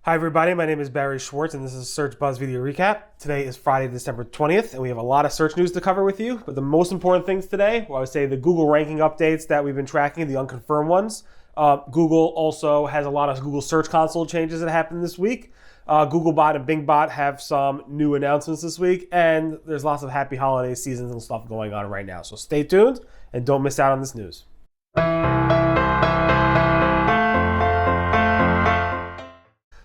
Hi everybody, my name is Barry Schwartz and this is Search Buzz Video Recap. Today is Friday, December 20th, and we have a lot of search news to cover with you. But the most important things today, well, I would say the Google ranking updates that we've been tracking, the unconfirmed ones. Google also has a lot of Google Search Console changes that happened this week. Googlebot and BingBot have some new announcements this week, and there's lots of happy holiday seasons and stuff going on right now. So stay tuned and don't miss out on this news.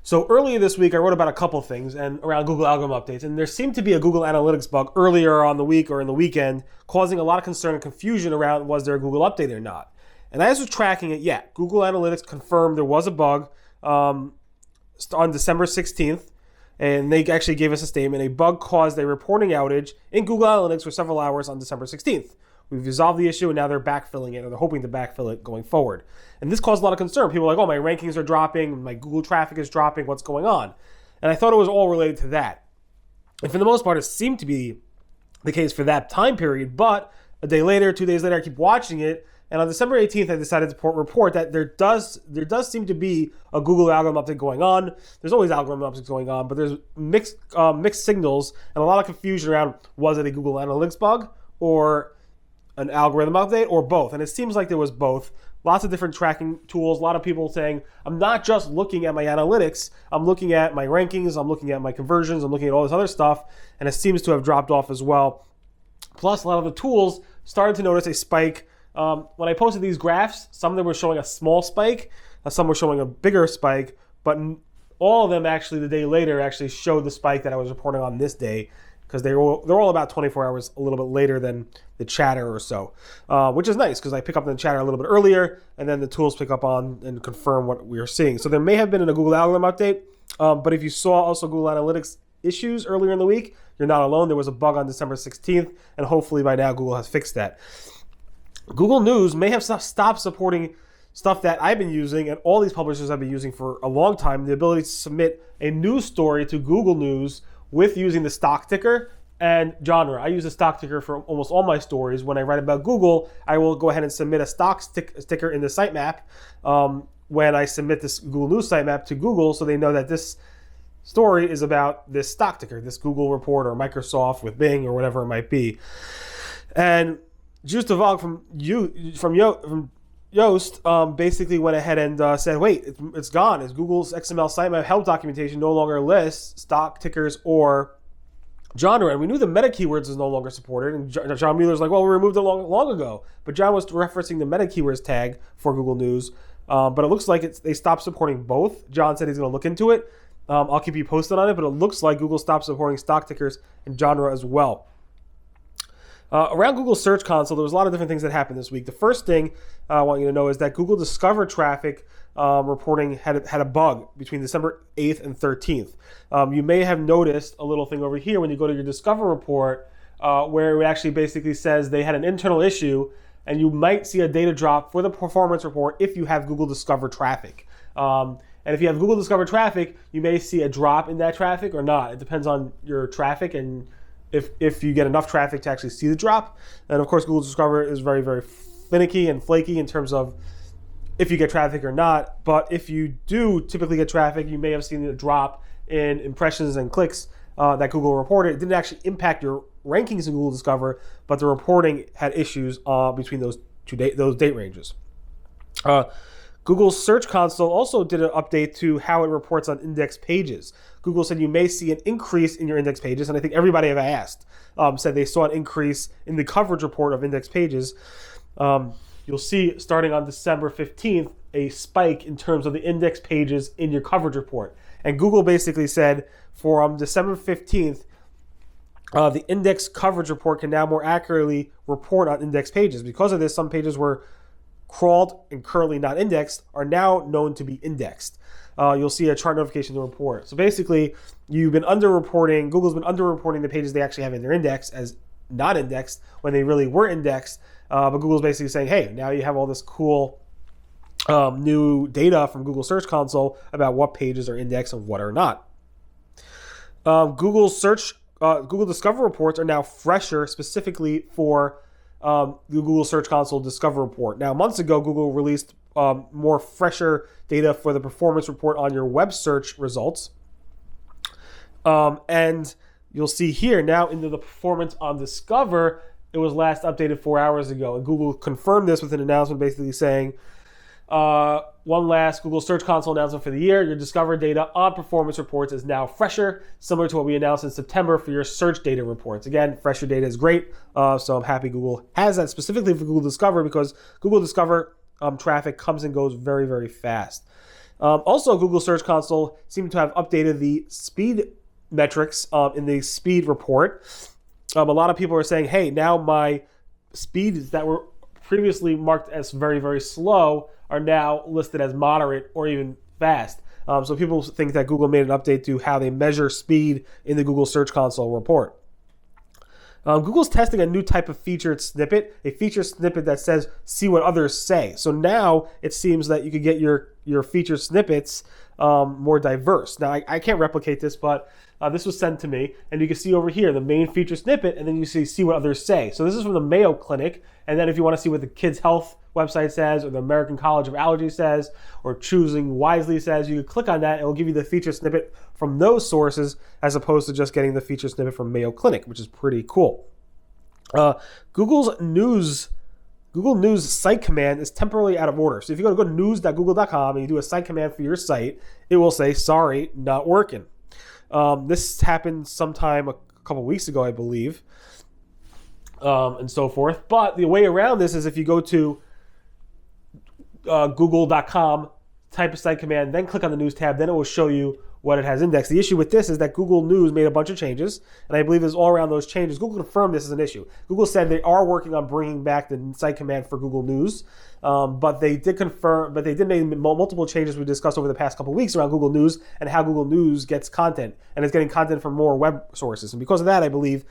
So earlier this week, I wrote about a couple things and around Google algorithm updates, and there seemed to be a Google Analytics bug earlier on the week or in the weekend, causing a lot of concern and confusion around was there a Google update or not. And as I was tracking it, yeah, Google Analytics confirmed there was a bug on December 16th, and they actually gave us a statement. A bug caused a reporting outage in Google Analytics for several hours on December 16th. We've resolved the issue, and now they're backfilling it, or they're hoping to backfill it going forward. And this caused a lot of concern. People were like, oh, my rankings are dropping, my Google traffic is dropping, what's going on? And I thought it was all related to that. And for the most part, it seemed to be the case for that time period. But a day later, 2 days later, I keep watching it. And on December 18th, I decided to report that there does seem to be a Google algorithm update going on. There's always algorithm updates going on, but there's mixed signals and a lot of confusion around, was it a Google Analytics bug or an algorithm update or both? And it seems like there was both. Lots of different tracking tools, a lot of people saying, I'm not just looking at my analytics, I'm looking at my rankings, I'm looking at my conversions, I'm looking at all this other stuff, and it seems to have dropped off as well. Plus, a lot of the tools started to notice a spike. When I posted these graphs, some of them were showing a small spike, some were showing a bigger spike, but all of them actually the day later actually showed the spike that I was reporting on this day, because they're all about 24 hours a little bit later than the chatter or so, which is nice because I pick up the chatter a little bit earlier, and then the tools pick up on and confirm what we are seeing. So there may have been a Google algorithm update, but if you saw also Google Analytics issues earlier in the week, you're not alone. There was a bug on December 16th, and hopefully by now Google has fixed that. Google News may have stopped supporting stuff that I've been using and all these publishers have been using for a long time, the ability to submit a news story to Google News with using the stock ticker and genre. I use a stock ticker for almost all my stories. When I write about Google, I will go ahead and submit a stock ticker in the sitemap when I submit this Google News sitemap to Google, so they know that this story is about this stock ticker, this Google report or Microsoft with Bing or whatever it might be. And Just Debug from Yoast basically went ahead and said, wait, it's gone. Is Google's XML sitemap help documentation no longer lists stock tickers or genre? And we knew the meta keywords is no longer supported. And John Mueller's like, well, we removed it long ago. But John was referencing the meta keywords tag for Google News. But it looks like they stopped supporting both. John said he's going to look into it. I'll keep you posted on it. But it looks like Google stopped supporting stock tickers and genre as well. Around Google Search Console, there was a lot of different things that happened this week. The first thing I want you to know is that Google Discover traffic reporting had a bug between December 8th and 13th. You may have noticed a little thing over here when you go to your Discover report where it actually basically says they had an internal issue, and you might see a data drop for the performance report if you have Google Discover traffic. And if you have Google Discover traffic, you may see a drop in that traffic or not. It depends on your traffic and if you get enough traffic to actually see the drop. And of course, Google Discover is very, very finicky and flaky in terms of if you get traffic or not. But if you do typically get traffic, you may have seen a drop in impressions and clicks that Google reported. It didn't actually impact your rankings in Google Discover, but the reporting had issues between those date ranges. Google Search Console also did an update to how it reports on index pages. Google said you may see an increase in your index pages, and I think everybody I've asked said they saw an increase in the coverage report of index pages. You'll see starting on December 15th a spike in terms of the index pages in your coverage report. And Google basically said for December 15th, the index coverage report can now more accurately report on index pages. Because of this, some pages were crawled and currently not indexed are now known to be indexed. You'll see a chart notification to report. So basically, Google's been underreporting the pages they actually have in their index as not indexed when they really were indexed. But Google's basically saying, hey, now you have all this cool new data from Google Search Console about what pages are indexed and what are not. Google Discover reports are now fresher specifically for the Google Search Console Discover report. Now, months ago, Google released more fresher data for the performance report on your web search results. And you'll see here now into the performance on Discover, it was last updated 4 hours ago. And Google confirmed this with an announcement basically saying, one last Google Search Console announcement for the year. Your Discover data on performance reports is now fresher, similar to what we announced in September for your search data reports. Again, fresher data is great, so I'm happy Google has that specifically for Google Discover, because Google Discover traffic comes and goes very, very fast. Also, Google Search Console seemed to have updated the speed metrics in the speed report. A lot of people are saying, hey, now my speeds that were previously marked as very, very slow are now listed as moderate or even fast. So people think that Google made an update to how they measure speed in the Google Search Console report. Google's testing a new type of featured snippet, a featured snippet that says, see what others say. So now it seems that you could get your featured snippets more diverse. Now, I can't replicate this, but this was sent to me, and you can see over here the main feature snippet, and then you see what others say. So this is from the Mayo Clinic, and then if you want to see what the Kids Health website says, or the American College of Allergy says, or Choosing Wisely says, you can click on that, and it will give you the feature snippet from those sources, as opposed to just getting the feature snippet from Mayo Clinic, which is pretty cool. Google News site command is temporarily out of order. So if you go to news.google.com and you do a site command for your site, it will say, sorry, not working. This happened sometime a couple weeks ago, I believe, and so forth. But the way around this is if you go to google.com, type a site command, then click on the news tab, then it will show you what it has indexed. The issue with this is that Google News made a bunch of changes, and I believe it's all around those changes. Google confirmed this is an issue. Google said they are working on bringing back the site command for Google News, but they did make multiple changes we discussed over the past couple of weeks around Google News and how Google News gets content, and is getting content from more web sources. And because of that, I believe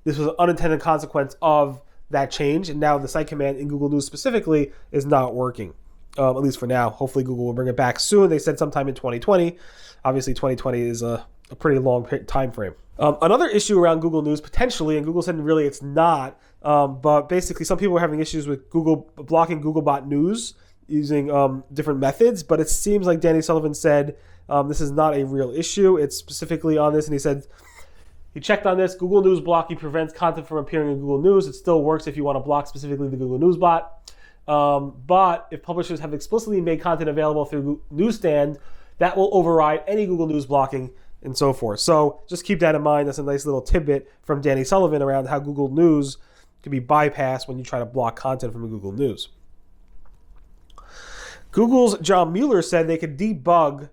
this was an unintended consequence of that change, and now the site command in Google News specifically is not working, at least for now. Hopefully Google will bring it back soon. They said sometime in 2020. Obviously 2020 is a pretty long time frame. Another issue around Google News potentially, and Google said really it's not, but basically some people are having issues with Google blocking Googlebot-News using different methods, but it seems like Danny Sullivan said this is not a real issue. It's specifically on this, and he said he checked on this. Google News blocking prevents content from appearing in Google News. It still works if you want to block specifically the Google News bot, but if publishers have explicitly made content available through Newsstand, that will override any Google News blocking and so forth. So just keep that in mind. That's a nice little tidbit from Danny Sullivan around how Google News can be bypassed when you try to block content from Google News. Google's John Mueller said they could debug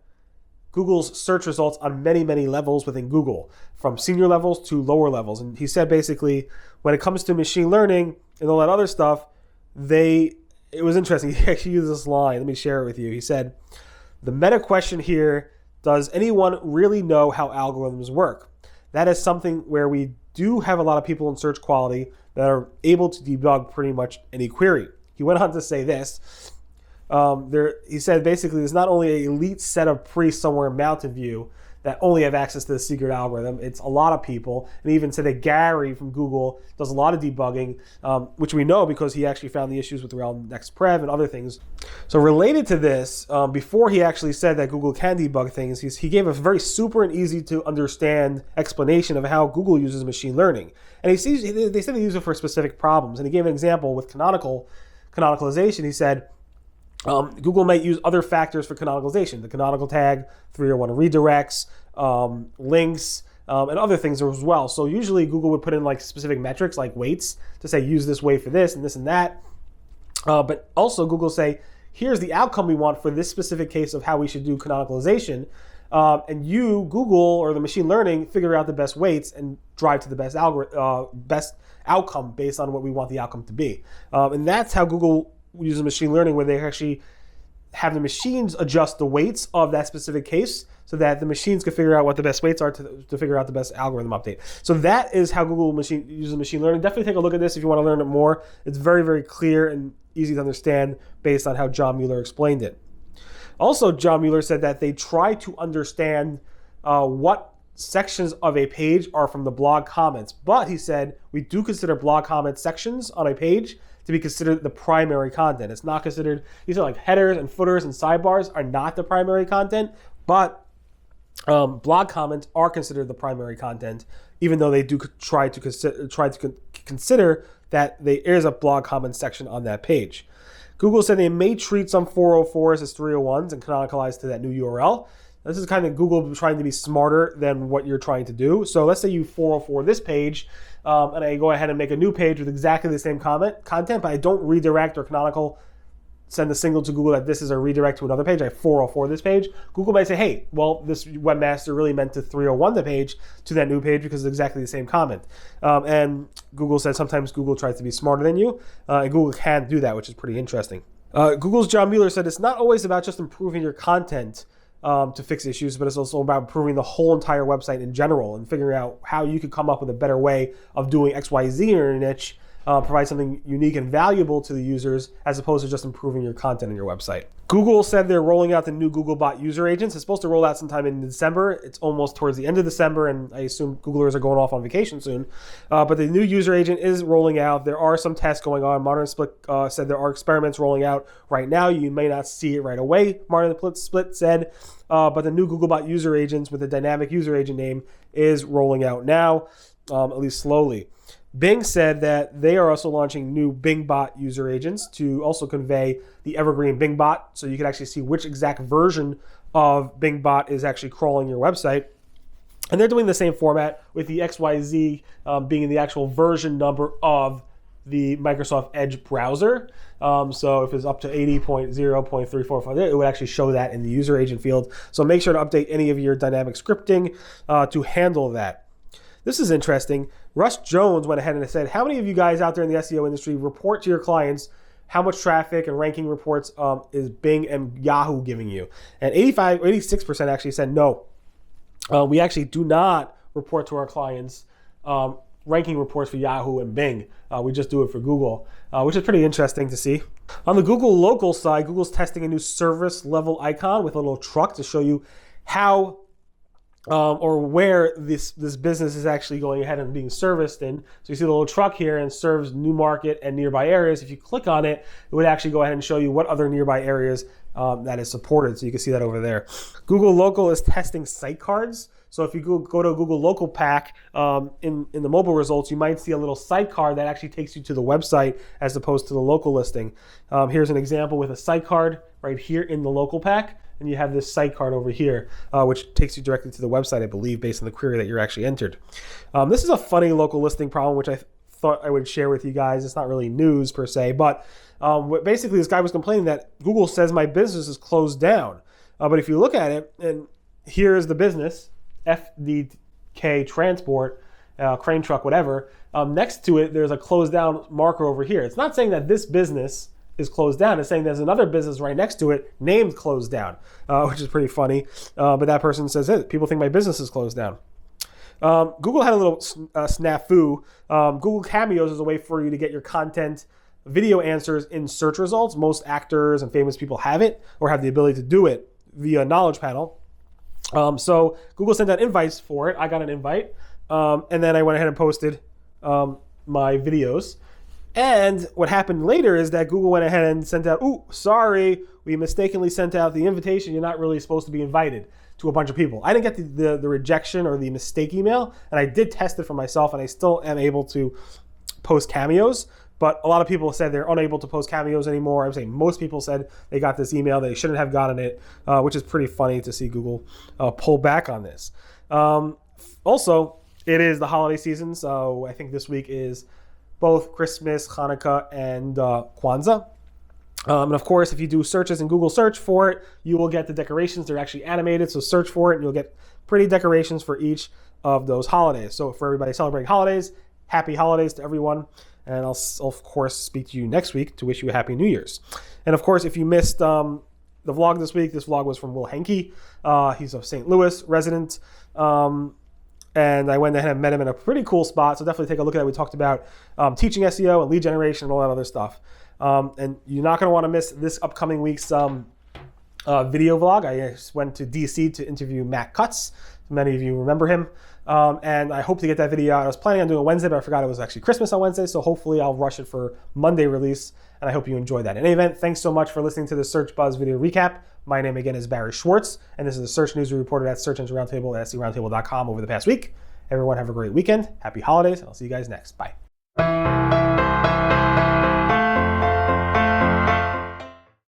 Google's search results on many, many levels within Google, from senior levels to lower levels. And he said basically when it comes to machine learning and all that other stuff, it was interesting. He actually used this line. Let me share it with you. He said, the meta question here, does anyone really know how algorithms work? That is something where we do have a lot of people in search quality that are able to debug pretty much any query. He went on to say this. He said basically there's not only an elite set of priests somewhere in Mountain View that only have access to the secret algorithm. It's a lot of people. And he even said that Gary from Google does a lot of debugging, which we know because he actually found the issues with Realm Next Prev and other things. So related to this, before he actually said that Google can debug things, he gave a very super and easy to understand explanation of how Google uses machine learning. And they said they use it for specific problems. And he gave an example with canonicalization. He said, Google might use other factors for canonicalization, the canonical tag, 301 redirects, links, and other things as well. So usually Google would put in like specific metrics like weights to say use this way for this and that. But also Google say, here's the outcome we want for this specific case of how we should do canonicalization. And you, Google, or the machine learning, figure out the best weights and drive to the best best outcome based on what we want the outcome to be. And that's how Google uses machine learning, where they actually have the machines adjust the weights of that specific case so that the machines can figure out what the best weights are to figure out the best algorithm update. So that is how Google uses machine learning. Definitely take a look at this if you want to learn it more. It's very, very clear and easy to understand based on how John Mueller explained it. Also, John Mueller said that they try to understand what sections of a page are from the blog comments. But he said, we do consider blog comments sections on a page to be considered the primary content. It's not considered, these are like headers and footers and sidebars are not the primary content, but blog comments are considered the primary content, even though they do try to consider that there is a blog comment section on that page. Google said they may treat some 404s as 301s and canonicalize to that new URL. This is kind of Google trying to be smarter than what you're trying to do. So let's say you 404 this page, and I go ahead and make a new page with exactly the same content, but I don't redirect or canonical send a signal to Google that this is a redirect to another page. I 404 this page. Google might say, hey, well, this webmaster really meant to 301 the page to that new page because it's exactly the same comment. And Google said sometimes Google tries to be smarter than you, and Google can do that, which is pretty interesting. Google's John Mueller said it's not always about just improving your content to fix issues, but it's also about improving the whole entire website in general and figuring out how you could come up with a better way of doing XYZ in your niche, provide something unique and valuable to the users as opposed to just improving your content on your website. Google said they're rolling out the new Googlebot user agents. It's supposed to roll out sometime in December. It's almost towards the end of December, and I assume Googlers are going off on vacation soon. But the new user agent is rolling out. There are some tests going on. Modern Split said there are experiments rolling out right now. You may not see it right away, Modern Split said. But the new Googlebot user agents with a dynamic user agent name is rolling out now, at least slowly. Bing said that they are also launching new BingBot user agents to also convey the Evergreen BingBot, so you can actually see which exact version of BingBot is actually crawling your website. And they're doing the same format with the XYZ being the actual version number of the Microsoft Edge browser. So if it's up to 80.0.345, it would actually show that in the user agent field. So make sure to update any of your dynamic scripting to handle that. This is interesting. Russ Jones went ahead and said, how many of you guys out there in the SEO industry report to your clients how much traffic and ranking reports is Bing and Yahoo giving you? And 86% actually said no. We actually do not report to our clients ranking reports for Yahoo and Bing. We just do it for Google, which is pretty interesting to see. On the Google local side, Google's testing a new service level icon with a little truck to show you how or where this business is actually going ahead and being serviced in. So you see the little truck here and serves new market and nearby areas. If you click on it, it would actually go ahead and show you what other nearby areas that is supported. So you can see that over there. Google Local is testing site cards. So if you go to Google Local Pack in the mobile results, you might see a little sidecar that actually takes you to the website as opposed to the local listing. Here's an example with a site card right here in the Local Pack. And you have this site card over here, which takes you directly to the website, I believe, based on the query that you're actually entered. This is a funny local listing problem, which I thought I would share with you guys. It's not really news per se, but basically this guy was complaining that Google says my business is closed down. But if you look at it, and here's the business, FDK Transport, crane truck, whatever. Next to it, there's a closed down marker over here. It's not saying that this business is closed down. It's saying there's another business right next to it named closed down, which is pretty funny. But that person says, hey, people think my business is closed down. Google had a little snafu. Google Cameos is a way for you to get your content video answers in search results. Most actors and famous people have it or have the ability to do it via Knowledge Panel. So Google sent out invites for it. I got an invite. And then I went ahead and posted my videos. And what happened later is that Google went ahead and sent out, sorry, we mistakenly sent out the invitation. You're not really supposed to be invited to a bunch of people. I didn't get the rejection or the mistake email, and I did test it for myself, and I still am able to post Cameos. But a lot of people said they're unable to post Cameos anymore. I'm saying most people said they got this email. They shouldn't have gotten it, which is pretty funny to see Google pull back on this. Also, it is the holiday season, so I think this week is both Christmas, Chanukah, and Kwanzaa. And of course, if you do searches in Google search for it, you will get the decorations. They're actually animated, so search for it, and you'll get pretty decorations for each of those holidays. So for everybody celebrating holidays, happy holidays to everyone. And I'll, of course, speak to you next week to wish you a happy New Year's. And of course, if you missed the vlog this week, this vlog was from Will Hanke. He's a St. Louis resident. And I went ahead and met him in a pretty cool spot. So definitely take a look at it. We talked about teaching SEO and lead generation and all that other stuff. And you're not going to want to miss this upcoming week's video vlog. I went to DC to interview Matt Cutts. Many of you remember him. And I hope to get that video out. I was planning on doing it Wednesday, but I forgot it was actually Christmas on Wednesday, so hopefully I'll rush it for Monday release, and I hope you enjoy that. In any event, thanks so much for listening to the Search Buzz video recap. My name again is Barry Schwartz, and this is the search news we reported at Search Engine Roundtable at SERoundtable.com over the past week. Everyone have a great weekend, happy holidays, and I'll see you guys next. Bye.